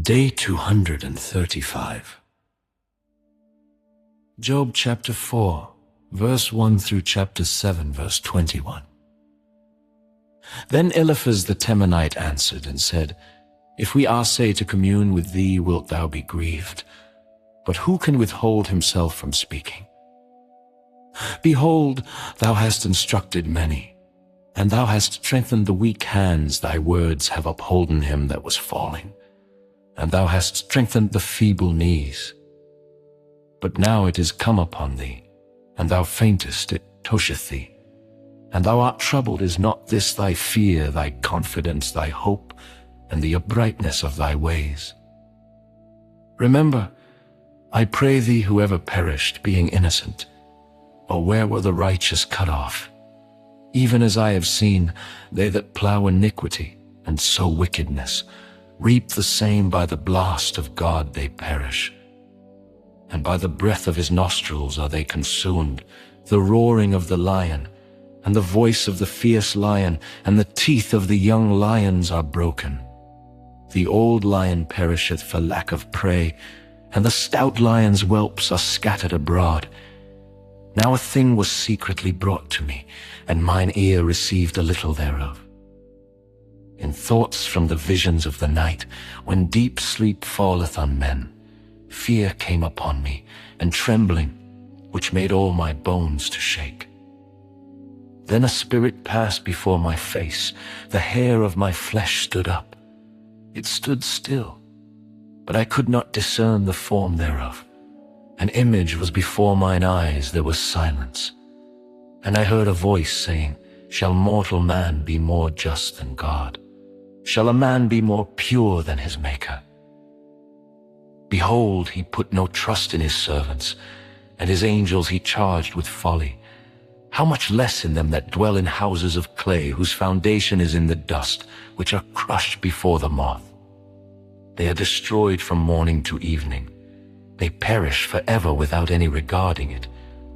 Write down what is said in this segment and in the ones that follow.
Day 235. Job chapter 4, verse 1 through chapter 7, verse 21. Then Eliphaz the Temanite answered and said, If we say to commune with thee, wilt thou be grieved? But who can withhold himself from speaking? Behold, thou hast instructed many, and thou hast strengthened the weak hands. Thy words have upholden him that was falling, and thou hast strengthened the feeble knees. But now it is come upon thee, and thou faintest, it toucheth thee. And thou art troubled. Is not this thy fear, thy confidence, thy hope, and the uprightness of thy ways? Remember, I pray thee, whoever perished, being innocent, or where were the righteous cut off? Even as I have seen, they that plow iniquity, and sow wickedness, reap the same. By the blast of God they perish, and by the breath of his nostrils are they consumed. The roaring of the lion, and the voice of the fierce lion, and the teeth of the young lions are broken. The old lion perisheth for lack of prey, and the stout lion's whelps are scattered abroad. Now a thing was secretly brought to me, and mine ear received a little thereof. In thoughts from the visions of the night, when deep sleep falleth on men, fear came upon me, and trembling, which made all my bones to shake. Then a spirit passed before my face, the hair of my flesh stood up. It stood still, but I could not discern the form thereof. An image was before mine eyes, there was silence. And I heard a voice saying, Shall mortal man be more just than God? Shall a man be more pure than his Maker? Behold, he put no trust in his servants, and his angels he charged with folly. How much less in them that dwell in houses of clay, whose foundation is in the dust, which are crushed before the moth. They are destroyed from morning to evening. They perish forever without any regarding it.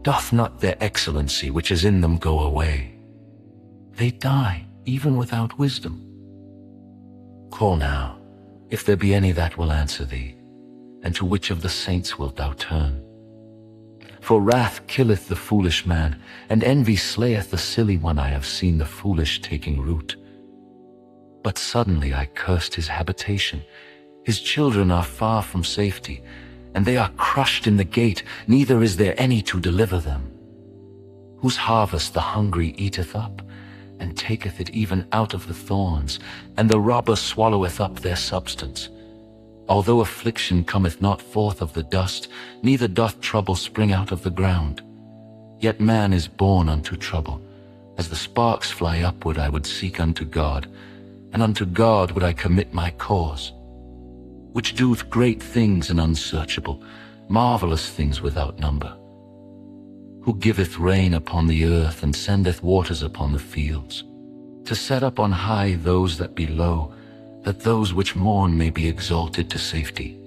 Doth not their excellency which is in them go away? They die even without wisdom. Call now, if there be any that will answer thee, and to which of the saints wilt thou turn? For wrath killeth the foolish man, and envy slayeth the silly one. I have seen the foolish taking root. But suddenly I cursed his habitation. His children are far from safety, and they are crushed in the gate, neither is there any to deliver them. Whose harvest the hungry eateth up, and taketh it even out of the thorns, and the robber swalloweth up their substance. Although affliction cometh not forth of the dust, neither doth trouble spring out of the ground. Yet man is born unto trouble. As the sparks fly upward, I would seek unto God, and unto God would I commit my cause, which doeth great things and unsearchable, marvelous things without number, who giveth rain upon the earth, and sendeth waters upon the fields, to set up on high those that be low, that those which mourn may be exalted to safety.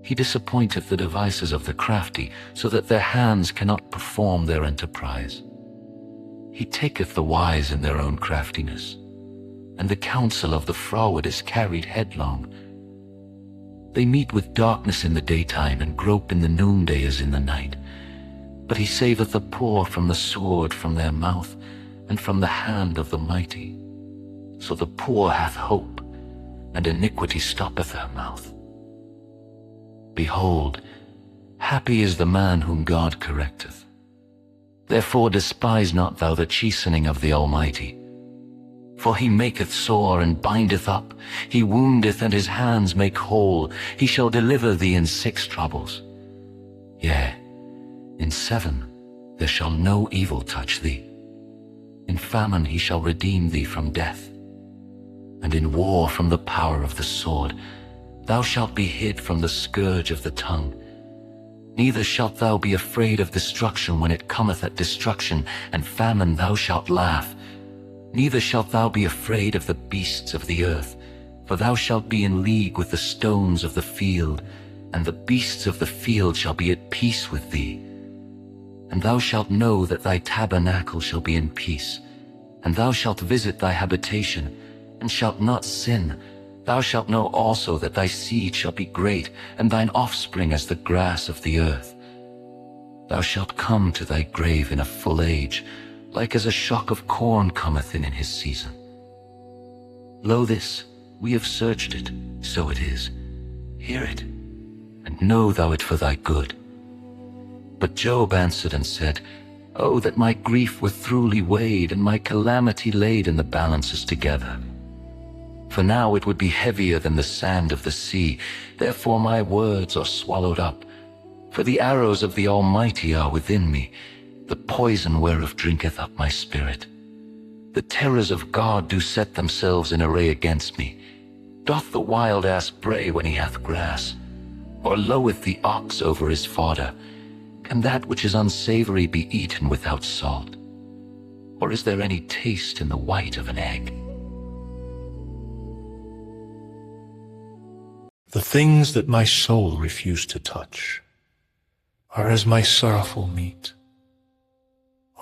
He disappointeth the devices of the crafty, so that their hands cannot perform their enterprise. He taketh the wise in their own craftiness, and the counsel of the froward is carried headlong. They meet with darkness in the daytime, and grope in the noonday as in the night. But he saveth the poor from the sword, from their mouth, and from the hand of the mighty. So the poor hath hope, and iniquity stoppeth her mouth. Behold, happy is the man whom God correcteth. Therefore despise not thou the chastening of the Almighty. For he maketh sore and bindeth up, he woundeth and his hands make whole. He shall deliver thee in 6 troubles. Yea, in 7 there shall no evil touch thee. In famine he shall redeem thee from death, and in war from the power of the sword. Thou shalt be hid from the scourge of the tongue. Neither shalt thou be afraid of destruction when it cometh at destruction, and famine thou shalt laugh. Neither shalt thou be afraid of the beasts of the earth, for thou shalt be in league with the stones of the field, and the beasts of the field shall be at peace with thee. And thou shalt know that thy tabernacle shall be in peace, and thou shalt visit thy habitation, and shalt not sin, Thou shalt know also that thy seed shall be great, and thine offspring as the grass of the earth. Thou shalt come to thy grave in a full age, like as a shock of corn cometh in his season. Lo this, we have searched it, so it is. Hear it, and know thou it for thy good. But Job answered and said, Oh, that my grief were throughly weighed, and my calamity laid in the balances together. For now it would be heavier than the sand of the sea, therefore my words are swallowed up. For the arrows of the Almighty are within me, the poison whereof drinketh up my spirit. The terrors of God do set themselves in array against me. Doth the wild ass bray when he hath grass? Or loweth the ox over his fodder? Can that which is unsavory be eaten without salt? Or is there any taste in the white of an egg? The things that my soul refused to touch are as my sorrowful meat.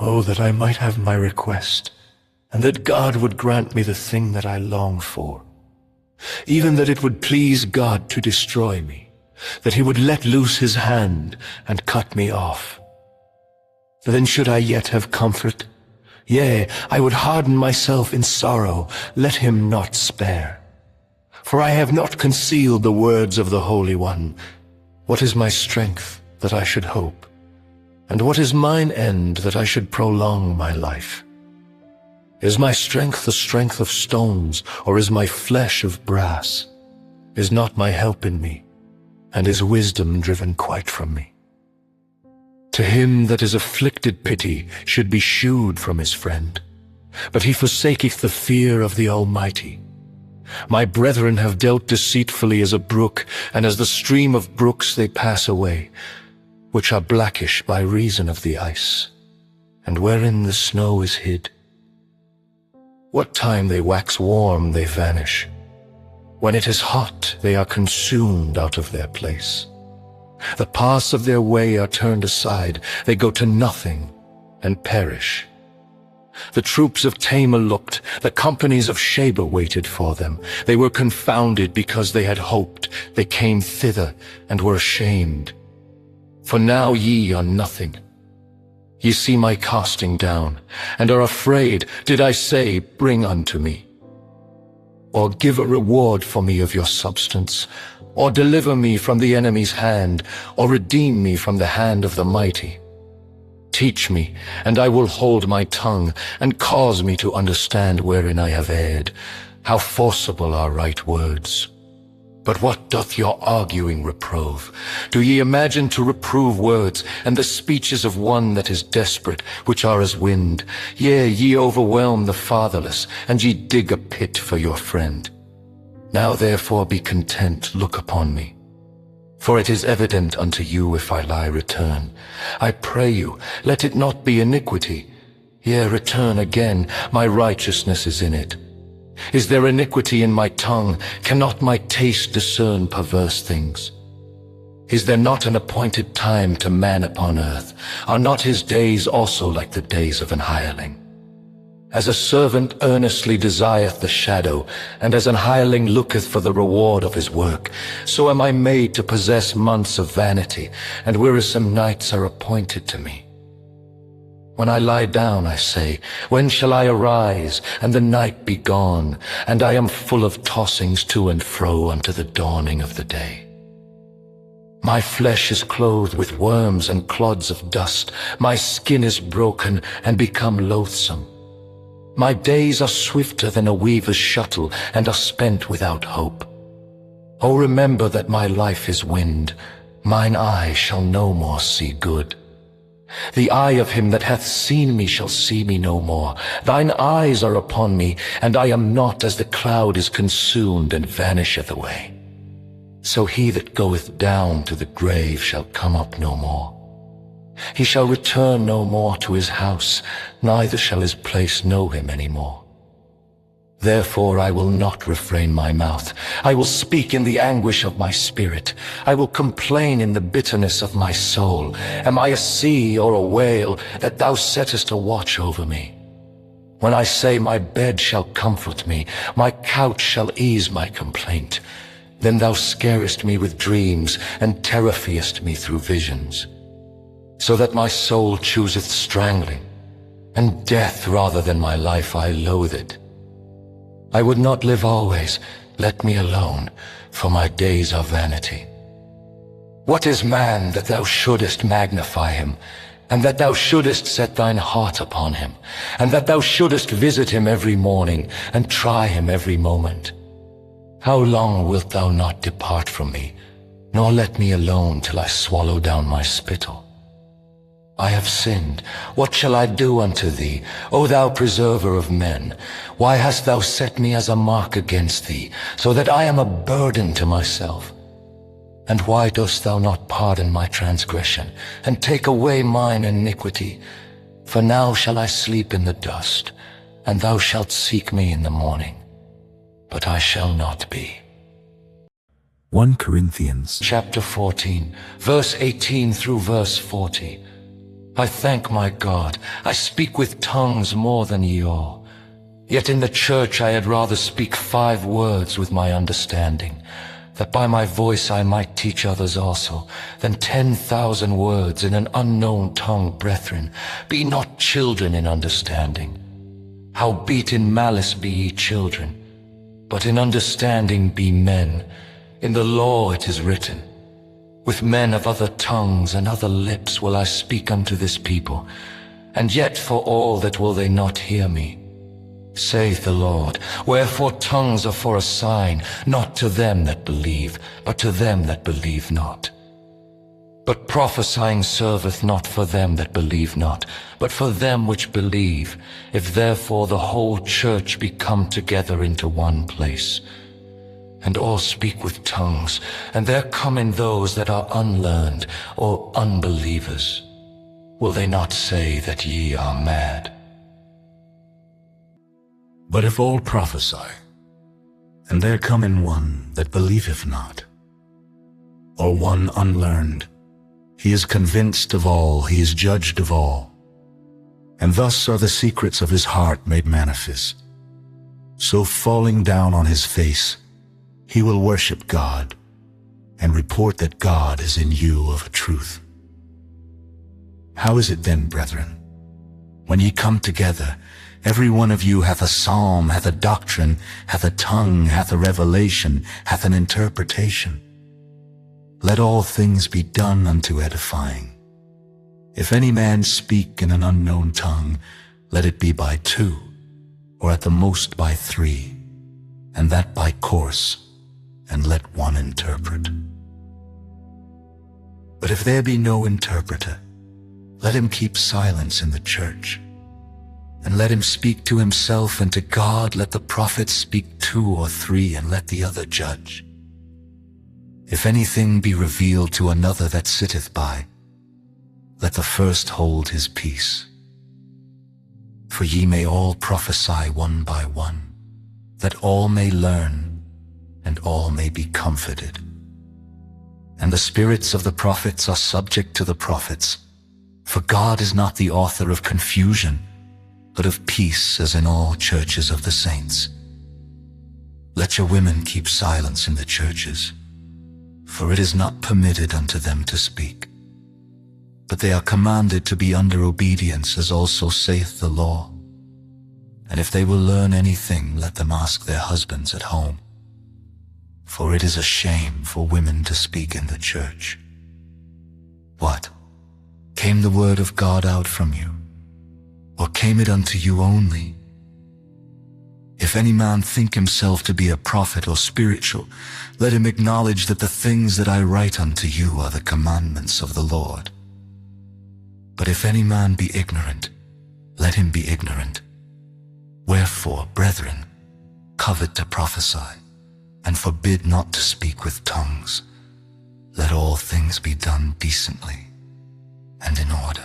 Oh, that I might have my request, and that God would grant me the thing that I long for, even that it would please God to destroy me, that he would let loose his hand and cut me off. Then should I yet have comfort? Yea, I would harden myself in sorrow, let him not spare. For I have not concealed the words of the Holy One. What is my strength that I should hope? And what is mine end that I should prolong my life? Is my strength the strength of stones, or is my flesh of brass? Is not my help in me, and is wisdom driven quite from me? To him that is afflicted pity should be shewed from his friend, but he forsaketh the fear of the Almighty. My brethren have dealt deceitfully as a brook, and as the stream of brooks they pass away, which are blackish by reason of the ice, and wherein the snow is hid. What time they wax warm they vanish. When it is hot they are consumed out of their place. The paths of their way are turned aside, they go to nothing and perish. The troops of Tamar looked, the companies of Sheba waited for them. They were confounded because they had hoped. They came thither and were ashamed. For now ye are nothing. Ye see my casting down, and are afraid. Did I say, Bring unto me? Or give a reward for me of your substance, or deliver me from the enemy's hand, or redeem me from the hand of the mighty? Teach me, and I will hold my tongue, and cause me to understand wherein I have erred. How forcible are right words! But what doth your arguing reprove? Do ye imagine to reprove words, and the speeches of one that is desperate, which are as wind? Yea, ye overwhelm the fatherless, and ye dig a pit for your friend. Now therefore be content, look upon me. For it is evident unto you if I lie, return. I pray you, let it not be iniquity. Yea, return again, my righteousness is in it. Is there iniquity in my tongue? Cannot my taste discern perverse things? Is there not an appointed time to man upon earth? Are not his days also like the days of an hireling? As a servant earnestly desireth the shadow, and as an hireling looketh for the reward of his work, so am I made to possess months of vanity, and wearisome nights are appointed to me. When I lie down, I say, When shall I arise, and the night be gone? And I am full of tossings to and fro unto the dawning of the day. My flesh is clothed with worms and clods of dust. My skin is broken and become loathsome. My days are swifter than a weaver's shuttle, and are spent without hope. O remember that my life is wind. Mine eye shall no more see good. The eye of him that hath seen me shall see me no more. Thine eyes are upon me, and I am not as the cloud is consumed and vanisheth away. So he that goeth down to the grave shall come up no more. He shall return no more to his house, neither shall his place know him any more. Therefore I will not refrain my mouth. I will speak in the anguish of my spirit. I will complain in the bitterness of my soul. Am I a sea or a whale, that thou settest a watch over me? When I say my bed shall comfort me, my couch shall ease my complaint, then thou scarest me with dreams, and terrifiest me through visions, so that my soul chooseth strangling, and death rather than my life I loathe it. I would not live always, let me alone, for my days are vanity. What is man that thou shouldest magnify him, and that thou shouldest set thine heart upon him, and that thou shouldest visit him every morning, and try him every moment? How long wilt thou not depart from me, nor let me alone till I swallow down my spittle? I have sinned. What shall I do unto thee, O thou preserver of men? Why hast thou set me as a mark against thee, so that I am a burden to myself? And why dost thou not pardon my transgression, and take away mine iniquity? For now shall I sleep in the dust, and thou shalt seek me in the morning, but I shall not be. 1 Corinthians Chapter 14, verse 18 through verse 40. I thank my God, I speak with tongues more than ye all. Yet in the church I had rather speak 5 words with my understanding, that by my voice I might teach others also, than 10,000 words in an unknown tongue. Brethren, be not children in understanding. Howbeit in malice be ye children, but in understanding be men. In the law it is written, with men of other tongues and other lips will I speak unto this people, and yet for all that will they not hear me, saith the Lord. Wherefore tongues are for a sign, not to them that believe, but to them that believe not. But prophesying serveth not for them that believe not, but for them which believe. If therefore the whole church be come together into one place, and all speak with tongues, and there come in those that are unlearned or unbelievers, will they not say that ye are mad? But if all prophesy, and there come in one that believeth not, or one unlearned, he is convinced of all, he is judged of all. And thus are the secrets of his heart made manifest. So falling down on his face, he will worship God, and report that God is in you of a truth. How is it then, brethren, when ye come together, every one of you hath a psalm, hath a doctrine, hath a tongue, hath a revelation, hath an interpretation? Let all things be done unto edifying. If any man speak in an unknown tongue, let it be by 2, or at the most by 3, and that by course, and let one interpret. But if there be no interpreter, let him keep silence in the church, and let him speak to himself, and to God let the prophets speak 2 or 3, and let the other judge. If anything be revealed to another that sitteth by, let the first hold his peace. For ye may all prophesy one by one, that all may learn, and all may be comforted. And the spirits of the prophets are subject to the prophets, for God is not the author of confusion, but of peace, as in all churches of the saints. Let your women keep silence in the churches, for it is not permitted unto them to speak, but they are commanded to be under obedience, as also saith the law. And if they will learn anything, let them ask their husbands at home. For it is a shame for women to speak in the church. What? Came the word of God out from you? Or came it unto you only? If any man think himself to be a prophet or spiritual, let him acknowledge that the things that I write unto you are the commandments of the Lord. But if any man be ignorant, let him be ignorant. Wherefore, brethren, covet to prophesy, and forbid not to speak with tongues. Let all things be done decently and in order.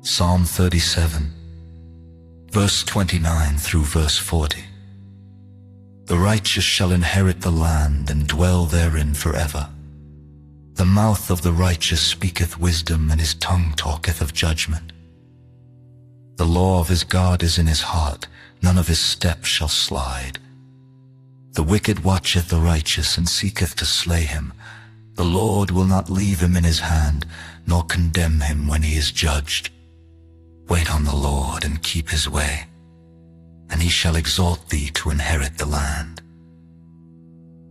Psalm 37, verse 29 through verse 40. The righteous shall inherit the land and dwell therein forever. The mouth of the righteous speaketh wisdom, and his tongue talketh of judgment. The law of his God is in his heart, none of his steps shall slide. The wicked watcheth the righteous, and seeketh to slay him. The Lord will not leave him in his hand, nor condemn him when he is judged. Wait on the Lord, and keep his way, and he shall exalt thee to inherit the land.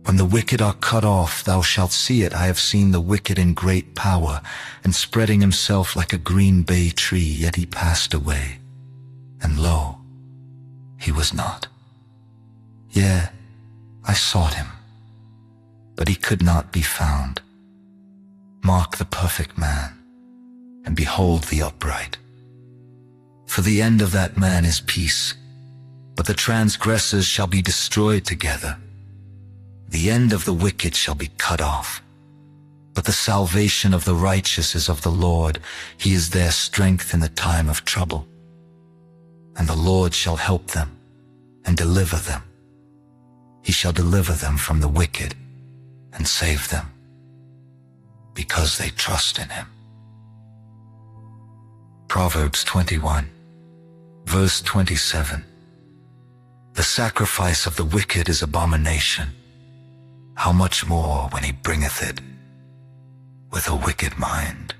When the wicked are cut off, thou shalt see it. I have seen the wicked in great power, and spreading himself like a green bay tree, yet he passed away. And lo, he was not. Yea, I sought him, but he could not be found. Mark the perfect man, and behold the upright. For the end of that man is peace, but the transgressors shall be destroyed together. The end of the wicked shall be cut off, but the salvation of the righteous is of the Lord. He is their strength in the time of trouble. And the Lord shall help them and deliver them. He shall deliver them from the wicked and save them, because they trust in him. Proverbs 21, verse 27. The sacrifice of the wicked is abomination. How much more when he bringeth it with a wicked mind?